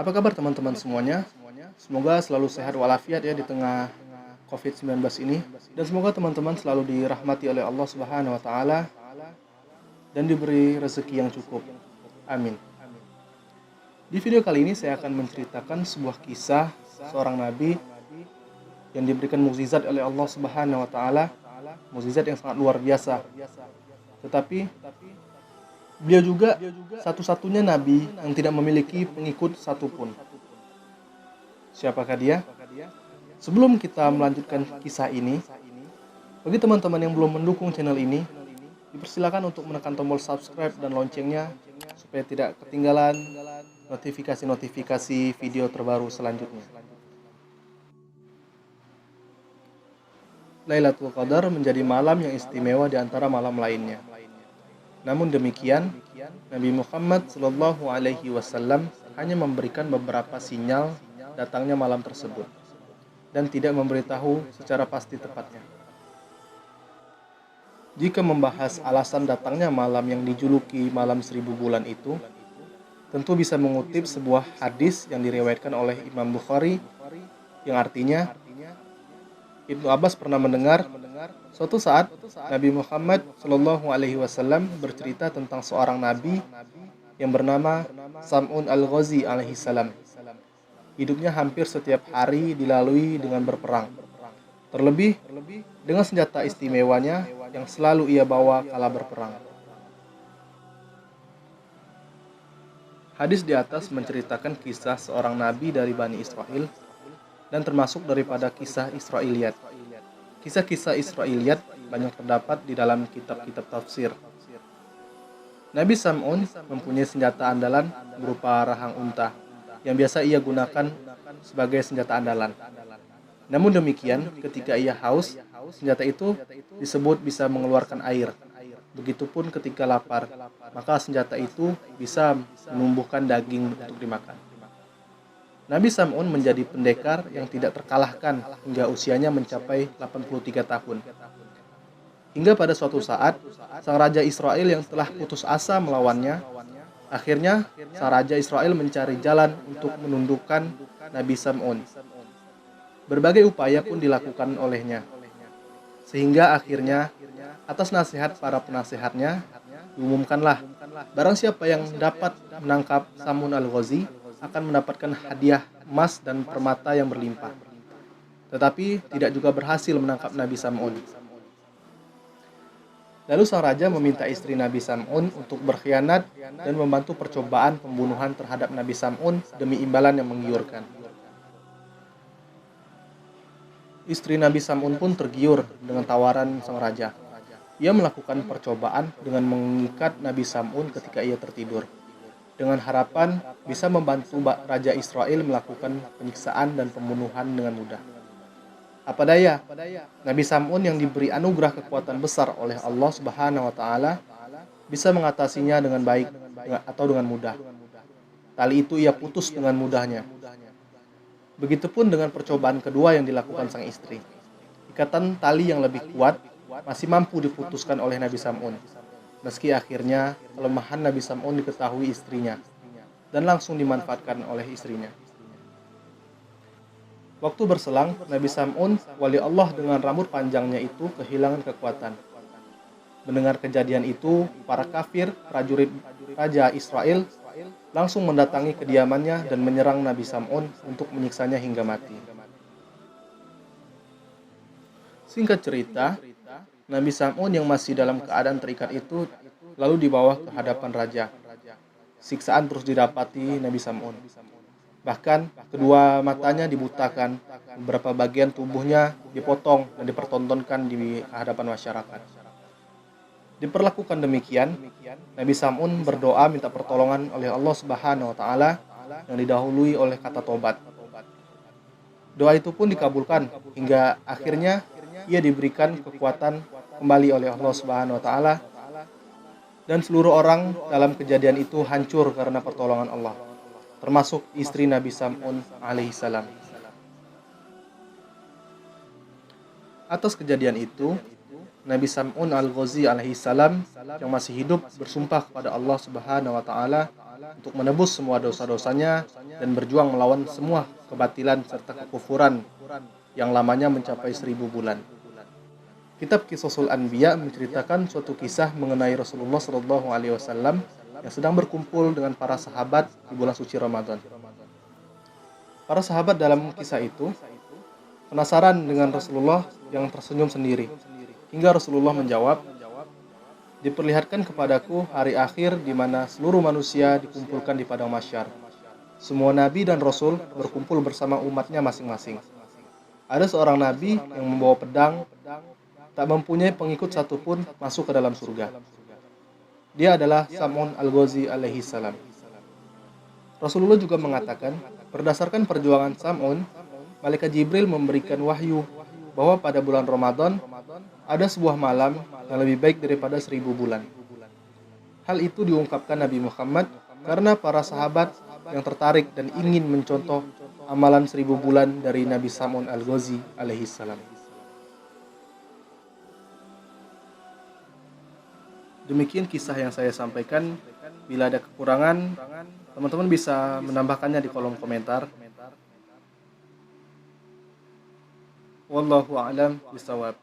Apa kabar teman-teman semuanya? Semoga selalu sehat walafiat ya di tengah COVID-19 ini. Dan semoga teman-teman selalu dirahmati oleh Allah Subhanahu wa taala dan diberi rezeki yang cukup. Amin. Di video kali ini saya akan menceritakan sebuah kisah seorang nabi yang diberikan mukjizat oleh Allah Subhanahu wa taala, mukjizat yang sangat luar biasa. Tetapi dia juga satu-satunya nabi yang tidak memiliki pengikut satupun. Siapakah dia? Sebelum kita melanjutkan kisah ini, bagi teman-teman yang belum mendukung channel ini, dipersilakan untuk menekan tombol subscribe dan loncengnya supaya tidak ketinggalan notifikasi-notifikasi video terbaru selanjutnya. Lailatul Qadar menjadi malam yang istimewa di antara malam lainnya. Namun demikian, Nabi Muhammad SAW hanya memberikan beberapa sinyal datangnya malam tersebut dan tidak memberitahu secara pasti tepatnya. Jika membahas alasan datangnya malam yang dijuluki malam 1000 bulan itu, tentu bisa mengutip sebuah hadis yang diriwayatkan oleh Imam Bukhari yang artinya, Ibnu Abbas pernah mendengar suatu saat Nabi Muhammad SAW bercerita tentang seorang nabi yang bernama Sam'un al-Ghazi alaihi salam. Hidupnya hampir setiap hari dilalui dengan berperang. Terlebih dengan senjata istimewanya yang selalu ia bawa kala berperang. Hadis di atas menceritakan kisah seorang nabi dari Bani Israel dan termasuk daripada kisah Israiliyat. Kisah-kisah Israiliyat banyak terdapat di dalam kitab-kitab tafsir. Nabi Sam'un mempunyai senjata andalan berupa rahang unta yang biasa ia gunakan sebagai senjata andalan. Namun demikian, ketika ia haus, senjata itu disebut bisa mengeluarkan air. Begitupun ketika lapar, maka senjata itu bisa menumbuhkan daging untuk dimakan. Nabi Sam'un menjadi pendekar yang tidak terkalahkan hingga usianya mencapai 83 tahun. Hingga pada suatu saat, sang Raja Israel yang telah putus asa melawannya, akhirnya sang Raja Israel mencari jalan untuk menundukkan Nabi Sam'un. Berbagai upaya pun dilakukan olehnya. Sehingga akhirnya, atas nasihat para penasehatnya, diumumkanlah, barang siapa yang dapat menangkap Sam'un al-Ghazi, akan mendapatkan hadiah emas dan permata yang berlimpah. Tetapi tidak juga berhasil menangkap Nabi Sam'un. Lalu sang raja meminta istri Nabi Sam'un untuk berkhianat dan membantu percobaan pembunuhan terhadap Nabi Sam'un demi imbalan yang menggiurkan. Istri Nabi Sam'un pun tergiur dengan tawaran sang raja. Ia melakukan percobaan dengan mengikat Nabi Sam'un ketika ia tertidur, dengan harapan bisa membantu Raja Israel melakukan penyiksaan dan pembunuhan dengan mudah. Apa daya, Nabi Sam'un yang diberi anugerah kekuatan besar oleh Allah Subhanahu wa taala bisa mengatasinya dengan baik atau dengan mudah. Tali itu ia putus dengan mudahnya. Begitupun dengan percobaan kedua yang dilakukan sang istri. Ikatan tali yang lebih kuat masih mampu diputuskan oleh Nabi Sam'un. Meski akhirnya kelemahan Nabi Sam'un diketahui istrinya dan langsung dimanfaatkan oleh istrinya. Waktu berselang, Nabi Sam'un, wali Allah dengan rambut panjangnya itu kehilangan kekuatan. Mendengar kejadian itu, para kafir, prajurit Raja Israel, langsung mendatangi kediamannya dan menyerang Nabi Sam'un untuk menyiksanya hingga mati. Singkat cerita, Nabi Sam'un yang masih dalam keadaan terikat itu lalu dibawa ke hadapan raja. Siksaan terus didapati Nabi Sam'un. Bahkan kedua matanya dibutakan, beberapa bagian tubuhnya dipotong dan dipertontonkan di hadapan masyarakat. Diperlakukan demikian, Nabi Sam'un berdoa minta pertolongan oleh Allah Subhanahu wa taala yang didahului oleh kata tobat. Doa itu pun dikabulkan hingga akhirnya ia diberikan kekuatan kembali oleh Allah Subhanahu wa taala dan seluruh orang dalam kejadian itu hancur karena pertolongan Allah, termasuk istri Nabi Sam'un alaihi salam. Atas kejadian itu, Nabi Sam'un al-Ghazi alaihi salam yang masih hidup bersumpah kepada Allah Subhanahu wa taala untuk menebus semua dosa-dosanya dan berjuang melawan semua kebatilan serta kekufuran yang lamanya mencapai 1000 bulan. Kitab Qisasul Anbiya menceritakan suatu kisah mengenai Rasulullah SAW yang sedang berkumpul dengan para sahabat di bulan suci Ramadan. Para sahabat dalam kisah itu penasaran dengan Rasulullah yang tersenyum sendiri. Hingga Rasulullah menjawab, "Diperlihatkan kepadaku hari akhir di mana seluruh manusia dikumpulkan di padang mahsyar. Semua nabi dan rasul berkumpul bersama umatnya masing-masing. Ada seorang nabi yang membawa pedang, tak mempunyai pengikut satupun masuk ke dalam surga. Dia adalah Sam'un Al-Ghazi alaihi salam." Rasulullah juga mengatakan, berdasarkan perjuangan Sam'un, Malaikat Jibril memberikan wahyu bahwa pada bulan Ramadan ada sebuah malam yang lebih baik daripada 1000 bulan. Hal itu diungkapkan Nabi Muhammad karena para sahabat yang tertarik dan ingin mencontoh amalan 1000 bulan dari Nabi Sam'un Al-Ghazi alaihi salam. Demikian kisah yang saya sampaikan. Bila ada kekurangan, teman-teman bisa menambahkannya di kolom komentar. Wallahu a'lam bishawab.